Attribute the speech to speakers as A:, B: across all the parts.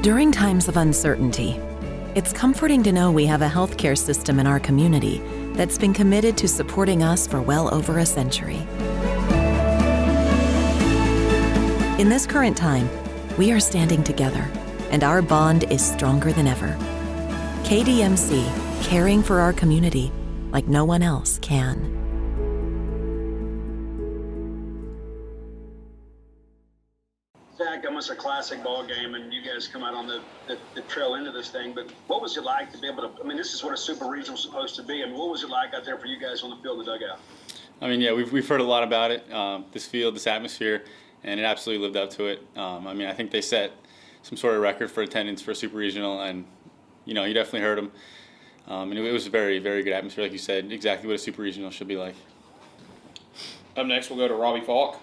A: During times of uncertainty, it's comforting to know we have a healthcare system in our community that's been committed to supporting us for well over a century. In this current time, we are standing together, and our bond is stronger than ever. KDMC, caring for our community like no one else can.
B: Zack, almost a classic ball game, and you guys come out on the trail end of this thing. But what was it like to be able to? I mean, this is what a super regional is supposed to be. I mean, what was it like out there for you guys on the field, the dugout?
C: I mean, yeah, we've heard a lot about it. This field, this atmosphere, and it absolutely lived up to it. I mean, I think they set some sort of record for attendance for a super regional, and you definitely heard them. And it was a very, very good atmosphere, like you said, exactly what a super regional should be like.
D: Up next, we'll go to Robbie Falk.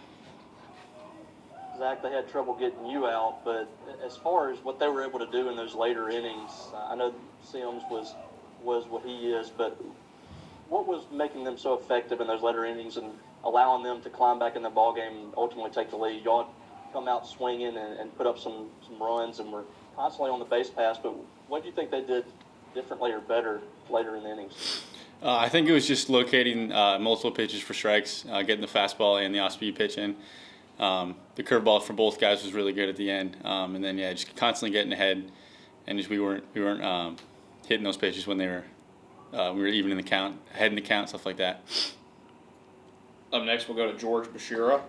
E: Zack, they had trouble getting you out, but as far as what they were able to do in those later innings, I know Sims was what he is, but what was making them so effective in those later innings and allowing them to climb back in the ball game and ultimately take the lead? Y'all come out swinging and put up some runs and were constantly on the base pass, but what do you think they did differently or better later in the innings?
C: I think it was just locating multiple pitches for strikes, getting the fastball and the off-speed pitch in. The curveball for both guys was really good at the end, and then just constantly getting ahead, and just we weren't hitting those pitches when we were even in the count, ahead in the count, stuff like that.
D: Up next, we'll go to George Bashira.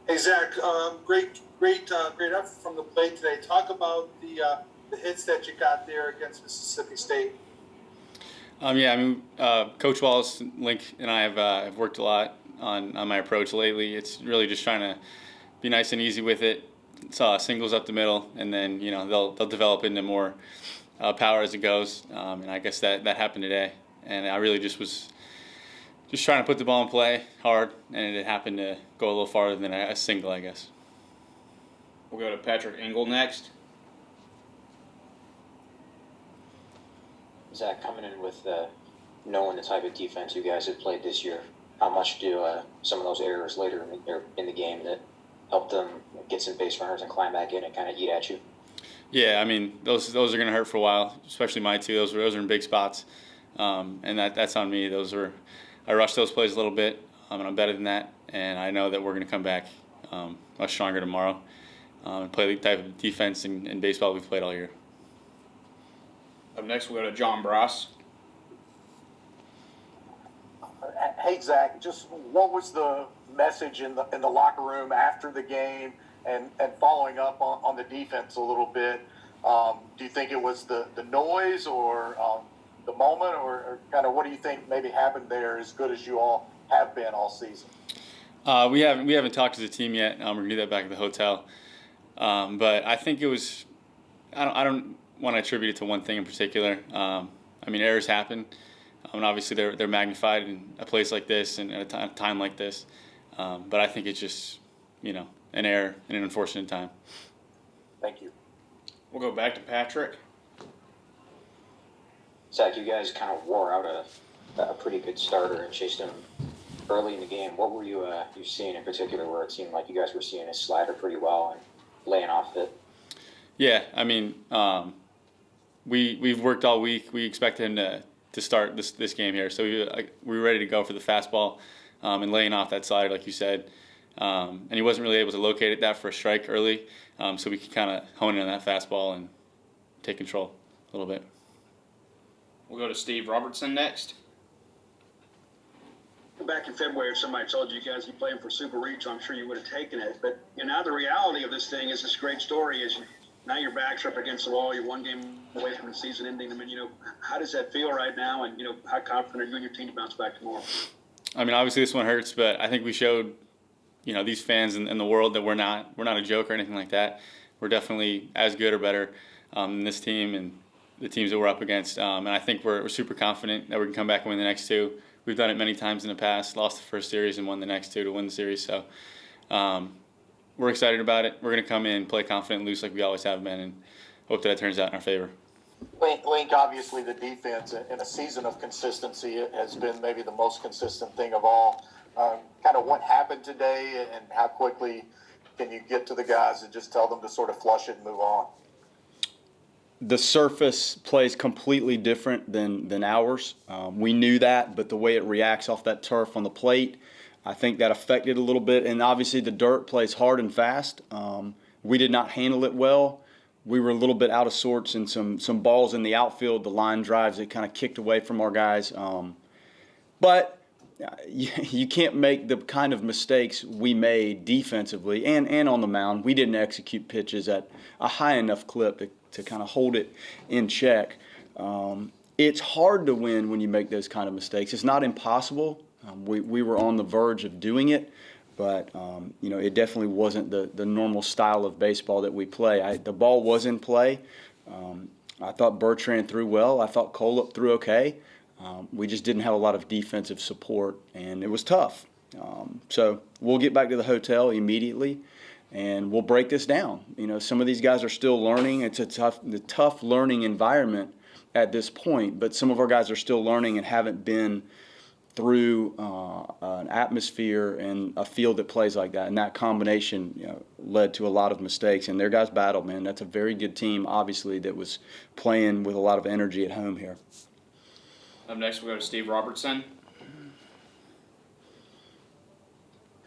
F: Hey Zack, great effort from the plate today. Talk about the hits that you got there against Mississippi State.
C: Yeah, I mean, Coach Wallace, Link, and I have worked a lot on my approach lately. It's really just trying to be nice and easy with it. Singles up the middle, and then they'll develop into more power as it goes. And I guess that happened today. And I really just was just trying to put the ball in play hard, and it happened to go a little farther than a single, I guess.
D: We'll go to Patrick Engel next.
G: Zack, coming in with knowing the type of defense you guys have played this year, how much do some of those errors later in the game that helped them get some base runners and climb back in and kind of eat at you?
C: Yeah, I mean, those are going to hurt for a while, especially my two. Those are in big spots, and that's on me. I rushed those plays a little bit, and I'm better than that, and I know that we're going to come back much stronger tomorrow and play the type of defense and baseball we've played all year.
D: Up next, we'll go to John Bryce.
H: Hey, Zack, just what was the message in the locker room after the game and following up on the defense a little bit? Do you think it was the noise or the moment, or kind of what do you think maybe happened there as good as you all have been all season?
C: We haven't talked to the team yet. We're going to do that back at the hotel. But I think it was – I don't want to attribute it to one thing in particular. I mean, errors happen. And obviously they're magnified in a place like this and at a time like this. But I think it's just, an error in an unfortunate time.
H: Thank you.
D: We'll go back to Patrick.
G: Zack, you guys kind of wore out a pretty good starter and chased him early in the game. What were you seeing in particular where it seemed like you guys were seeing his slider pretty well and laying off it? Yeah, I mean,
C: we've worked all week. We expected him to start this game here, so we were ready to go for the fastball and laying off that slider, like you said. And he wasn't really able to locate that for a strike early, so we could kind of hone in on that fastball and take control a little bit.
D: We'll go to Steve Robertson next.
B: Back in February, if somebody told you guys you're playing for Super Regional, I'm sure you would have taken it. But now the reality of this thing is this great story is now your backs are up against the wall. You're one game away from the season ending. I mean, how does that feel right now? And, how confident are you and your team to bounce back tomorrow? I mean, obviously this one hurts, but I think we showed, these fans in the world that we're not a joke or anything like that. We're definitely as good or better than this team and the teams that we're up against. And I think we're super confident that we can come back and win the next two. We've done it many times in the past, lost the first series and won the next two to win the series. So we're excited about it. We're going to come in, play confident and loose like we always have been, and hope that turns out in our favor.
H: Link, obviously the defense in a season of consistency has been maybe the most consistent thing of all. kind of what happened today and how quickly can you get to the guys and just tell them to sort of flush it and move on?
I: The surface plays completely different than ours. We knew that, but the way it reacts off that turf on the plate, I think that affected a little bit. And obviously the dirt plays hard and fast. We did not handle it well. We were a little bit out of sorts, and some balls in the outfield, the line drives, that kind of kicked away from our guys. But you can't make the kind of mistakes we made defensively and on the mound. We didn't execute pitches at a high enough clip to kind of hold it in check. It's hard to win when you make those kind of mistakes. It's not impossible. We were on the verge of doing it, but it definitely wasn't the normal style of baseball that we play. The ball was in play. I thought Bertrand threw well. I thought Coleup threw okay. We just didn't have a lot of defensive support, and it was tough. So we'll get back to the hotel immediately, and we'll break this down. Some of these guys are still learning. It's a tough learning environment at this point, but some of our guys are still learning and haven't been through an atmosphere and a field that plays like that. And that combination led to a lot of mistakes. And their guys battled, man. That's a very good team, obviously, that was playing with a lot of energy at home here.
D: Up next, we'll go to Steve Robertson.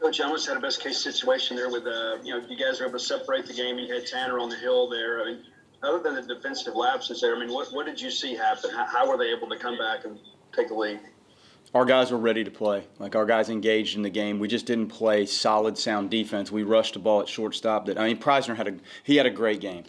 B: Coach, you almost had a best-case situation there with, you guys were able to separate the game. You had Tanner on the hill there. I mean, other than the defensive lapses there, I mean, what did you see happen? How were they able to come back and take the lead?
I: Our guys were ready to play. Our guys engaged in the game. We just didn't play solid, sound defense. We rushed the ball at shortstop. Prajzner had a great game.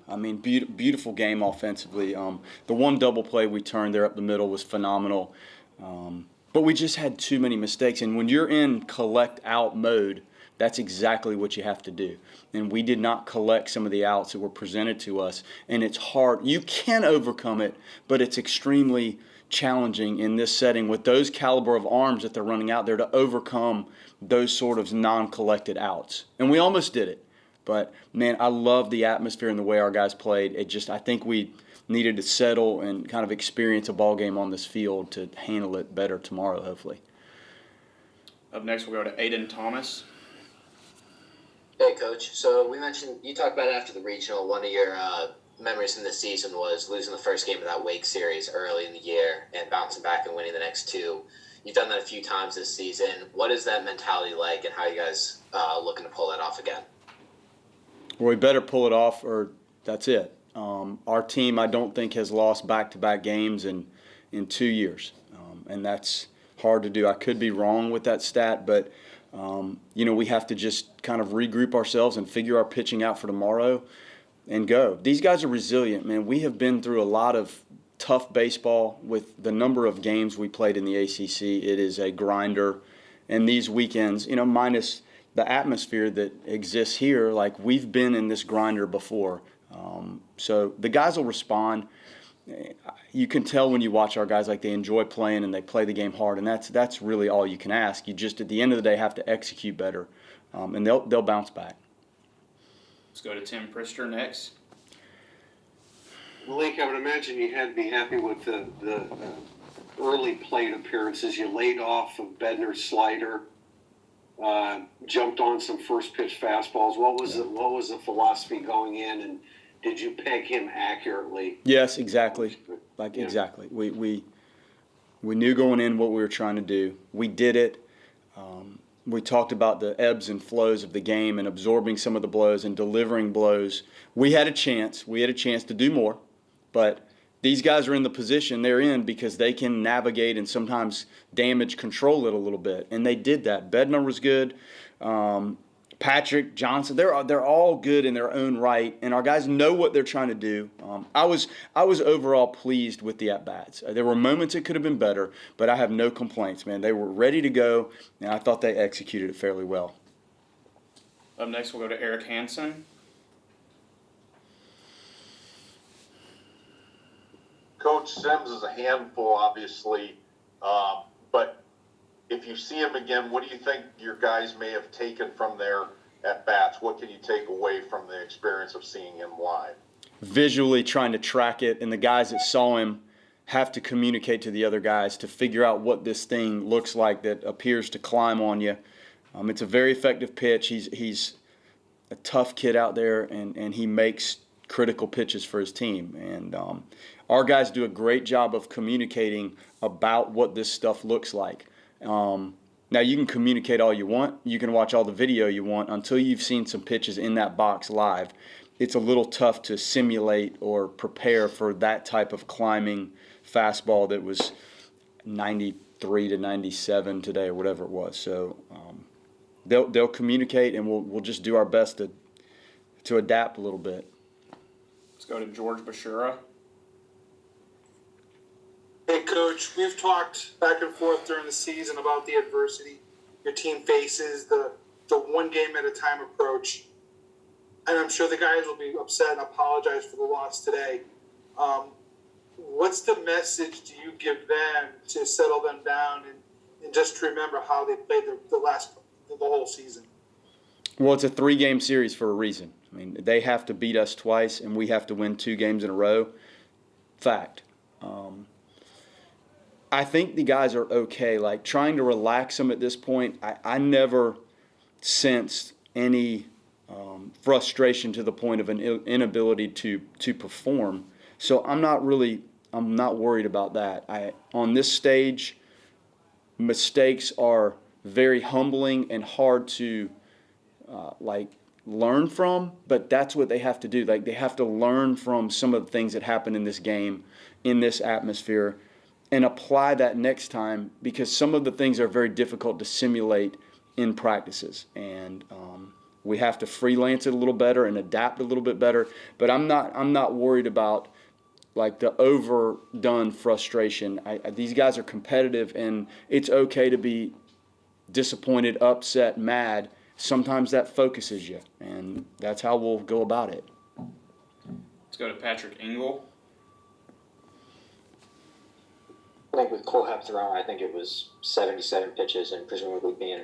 I: Beautiful game offensively. The one double play we turned there up the middle was phenomenal. But we just had too many mistakes. And when you're in collect-out mode, that's exactly what you have to do. And we did not collect some of the outs that were presented to us. And it's hard. You can overcome it, but it's extremely challenging in this setting with those caliber of arms that they're running out there to overcome those sort of non-collected outs. And we almost did it. But, man, I love the atmosphere and the way our guys played. I think we needed to settle and kind of experience a ball game on this field to handle it better tomorrow, hopefully.
D: Up next, we'll go to Aiden Thomas.
J: Hey, Coach. So you talked about after the regional, one of your memories from this season was losing the first game of that Wake series early in the year and bouncing back and winning the next two. You've done that a few times this season. What is that mentality like, and how are you guys looking to pull that off again?
I: Well, we better pull it off, or that's it. Our team, I don't think, has lost back-to-back games in 2 years, and that's hard to do. I could be wrong with that stat, but we have to just kind of regroup ourselves and figure our pitching out for tomorrow and go. These guys are resilient, man. We have been through a lot of tough baseball with the number of games we played in the ACC. It is a grinder. And these weekends, minus the atmosphere that exists here, we've been in this grinder before. So the guys will respond. You can tell when you watch our guys, they enjoy playing and they play the game hard. And that's really all you can ask. You just, at the end of the day, have to execute better. And they'll bounce back.
D: Let's go to Tim Prister next.
K: Malik, I would imagine you had to be happy with the early plate appearances. You laid off of Bedner's slider, jumped on some first pitch fastballs. What was the philosophy going in, and did you peg him accurately?
I: Yes, exactly. Exactly. We knew going in what we were trying to do. We did it. We talked about the ebbs and flows of the game and absorbing some of the blows and delivering blows. We had a chance. We had a chance to do more. But these guys are in the position they're in because they can navigate and sometimes damage control it a little bit. And they did that. Bednar was good. Patrick, Johnson, they're all good in their own right, and our guys know what they're trying to do. I was overall pleased with the at-bats. There were moments it could have been better, but I have no complaints, man. They were ready to go, and I thought they executed it fairly well.
D: Up next, we'll go to Eric Hansen.
L: Coach Sims is a handful, obviously, but if you see him again, what do you think your guys may have taken from their at-bats? What can you take away from the experience of seeing him live?
I: Visually trying to track it, and the guys that saw him have to communicate to the other guys to figure out what this thing looks like that appears to climb on you. It's a very effective pitch. He's a tough kid out there, and he makes critical pitches for his team. And our guys do a great job of communicating about what this stuff looks like. Now, you can communicate all you want. You can watch all the video you want. Until you've seen some pitches in that box live, it's a little tough to simulate or prepare for that type of climbing fastball that was 93 to 97 today or whatever it was. So they'll communicate, and we'll just do our best to adapt a little bit.
D: Let's go to George Bashura.
F: Hey, Coach, we've talked back and forth during the season about the adversity your team faces, the one game at a time approach. And I'm sure the guys will be upset and apologize for the loss today. What's the message do you give them to settle them down and just to remember how they played the whole season?
I: Well, it's a 3-game series for a reason. I mean, they have to beat us twice, and we have to win 2 games in a row. Fact. I think the guys are okay. Like, trying to relax them at this point, I never sensed any frustration to the point of an inability to perform. So I'm not worried about that. On this stage, mistakes are very humbling and hard to learn from, but that's what they have to do. Like, they have to learn from some of the things that happen in this game, in this atmosphere, and apply that next time, because some of the things are very difficult to simulate in practices. And we have to freelance it a little better and adapt a little bit better. But I'm not worried about like the overdone frustration. These guys are competitive, and it's okay to be disappointed, upset, mad. Sometimes that focuses you, and that's how we'll go about it.
D: Let's go to Patrick Engel.
G: I think with Cole Hep thrown, I think it was 77 pitches, and presumably being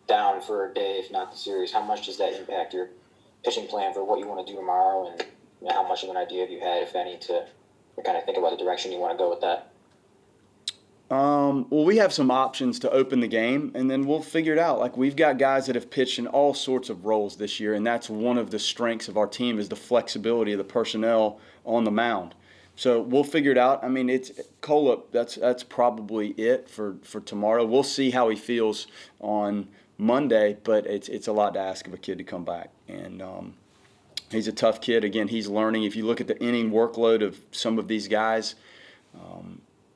G: down for a day, if not the series, how much does that impact your pitching plan for what you want to do tomorrow, and how much of an idea have you had, if any, to kind of think about the direction you want to go with that?
I: Well, we have some options to open the game, and then we'll figure it out. Like, we've got guys that have pitched in all sorts of roles this year, and that's one of the strengths of our team is the flexibility of the personnel on the mound. So we'll figure it out. I mean, it's Cole, that's probably it for tomorrow. We'll see how he feels on Monday, but it's a lot to ask of a kid to come back. And he's a tough kid. Again, he's learning. If you look at the inning workload of some of these guys,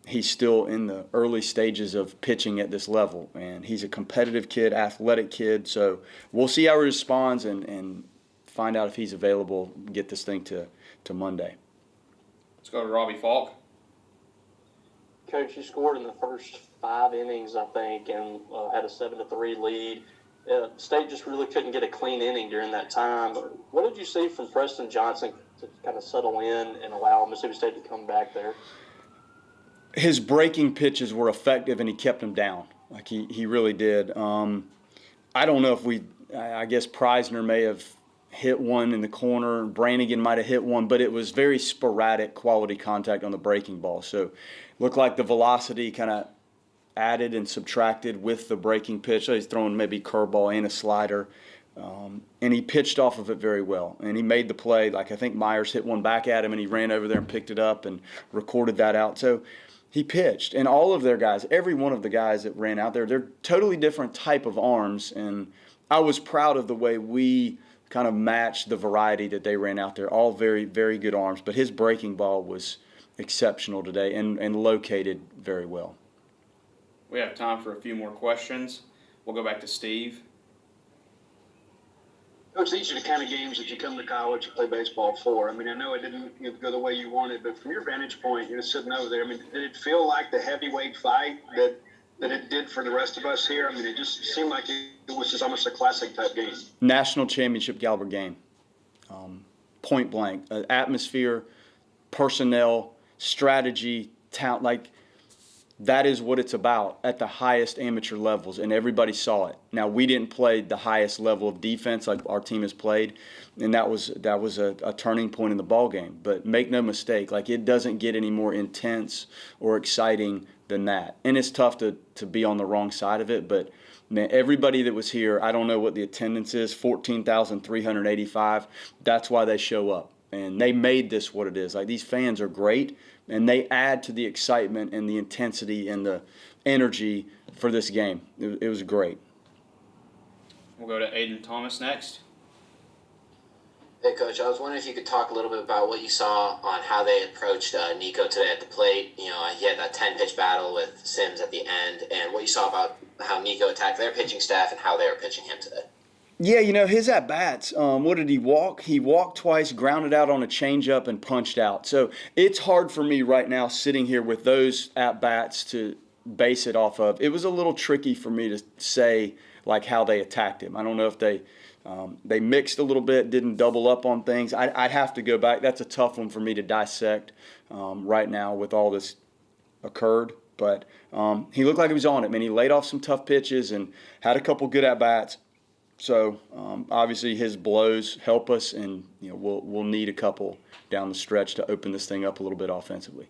I: he's still in the early stages of pitching at this level. And he's a competitive kid, athletic kid. So we'll see how he responds and find out if he's available, get this thing to Monday.
D: Let's go to Robbie Falk.
E: Coach, you scored in the first 5 innings, I think, and had a 7-3 lead. State just really couldn't get a clean inning during that time. What did you see from Preston Johnson to kind of settle in and allow Mississippi State to come back there?
I: His breaking pitches were effective, and he kept them down. Like, he really did. I don't know if I guess Prajzner may have hit one in the corner, Brannigan might have hit one, but it was very sporadic quality contact on the breaking ball. So it looked like the velocity kind of added and subtracted with the breaking pitch. So he's throwing maybe curveball and a slider, and he pitched off of it very well. And he made the play. Like, I think Myers hit one back at him, and he ran over there and picked it up and recorded that out. So he pitched. And all of their guys, every one of the guys that ran out there, they're totally different type of arms. And I was proud of the way we kind of matched the variety that they ran out there. All very, very good arms. But his breaking ball was exceptional today and located very well.
D: We have time for a few more questions. We'll go back to Steve.
B: Coach, these are the kind of games that you come to college to play baseball for. I mean, I know it didn't go the way you wanted, but from your vantage point, sitting over there, I mean, did it feel like the heavyweight fight that it did for the rest of us here? I mean, it just seemed like it was just almost a classic type game. National
I: championship caliber game. Point blank. Atmosphere, personnel, strategy, talent. Like, that is what it's about at the highest amateur levels, and everybody saw it. Now, we didn't play the highest level of defense like our team has played, and that was a turning point in the ball game. But make no mistake, like, it doesn't get any more intense or exciting than that. And it's tough to be on the wrong side of it, but man, everybody that was here, I don't know what the attendance is, 14,385. That's why they show up. And they made this what it is. Like, these fans are great, and they add to the excitement and the intensity and the energy for this game. It was great.
D: We'll go to Aiden Thomas next.
J: Hey, Coach, I was wondering if you could talk a little bit about what you saw on how they approached Nico today at the plate. You know, he had that 10-pitch battle with Sims at the end, and what you saw about how Nico attacked their pitching staff and how they were pitching him today.
I: Yeah, you know, his at-bats, what did he walk? He walked twice, grounded out on a changeup, and punched out. So it's hard for me right now sitting here with those at-bats to base it off of. It was a little tricky for me to say, like, how they attacked him. I don't know if they mixed a little bit, didn't double up on things. I'd have to go back. That's a tough one for me to dissect right now with all this occurred. But he looked like he was on it, man. He laid off some tough pitches and had a couple good at-bats. So obviously his blows help us, and you know we'll need a couple down the stretch to open this thing up a little bit offensively.